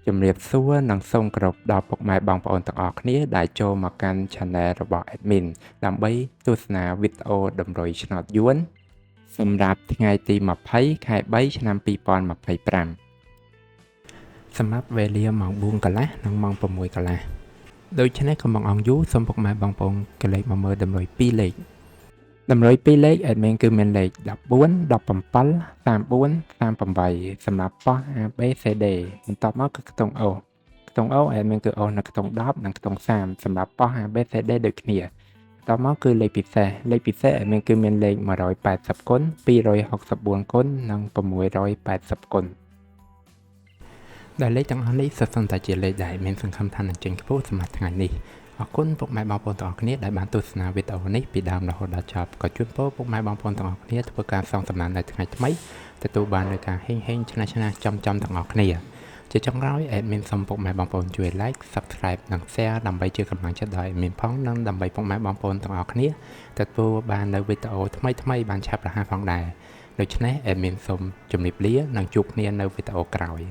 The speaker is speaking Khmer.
ជំរាបសួរនិងសូមគោរពដល់ពុកម៉ែបងប្អូនទាំងអស់គ្នាដែលចូលមកកាន់ Channel របស់ Admin ដើម្បីទស្សនាវីដេអូតម្រុយឆ្នោតយួនសម្រាប់ថ្ងៃទី20ខែ3ឆ្នាំ2025សម្រាប់វេលាម៉ោង4កន្លះនិងម៉ោង6កន្លះដូច្នេះកុំបង្អង់យូរសូមពុកម៉ែបងប្អូនកលេចមកមើលតម្រុយ2លេខតម្រុយ2លេខ Admin គឺមានលេខ14 17 34 38សម្រាប់ប៉ោះ ABCD បន្ទាប់មកគឺខ្ទង់ O ខ្ទង់ O Admin គឺ O នៅខ្ទង់10និងខ្ទង់30សម្រាប់ប៉ោះ ABCD ដូចគ្នាបន្ទាប់មកគឺលេខពិសេស Admin គឺមានលេខ180គុណ264គុណនិង680គុណដែលលេខទាំងអស់នេះសុទ្ធសឹងតែជាលេខដែលមានសង្ឃឹមថានឹងចេញខ្ពស់សម្រាប់ថ្ងៃនេះអរគុណពុកម៉ែបងប្អូនទាំងអស់គ្នាដែលបានទស្សនាវីដេអូនេះពីដើមរហូតដល់ចប់ក៏ជូនពរពុកម៉ែបងប្អូនទាំងអស់គ្នាធ្វើការសងសំណាននៅថ្ងៃថ្មីទទួលបាននូវការហេងឆ្នះចំទាំងអស់គ្នាជាចុងក្រោយ Admin សូមពុកម៉ែបងប្អូនជួយ Like Subscribe និង Share ដើម្បីជាកម្លាំងចិត្តដល់ Admin ផងនិងដើម្បីពុកម៉ែបងប្អូនទាំងអស់គ្នាទទួលបាននូវវីដេអូថ្មីបានឆាប់រហ័សផងដែរដូច្នេះ Admin សូមជម្រាបលានិងជួបគ្នានៅវីដេអូក្រោយ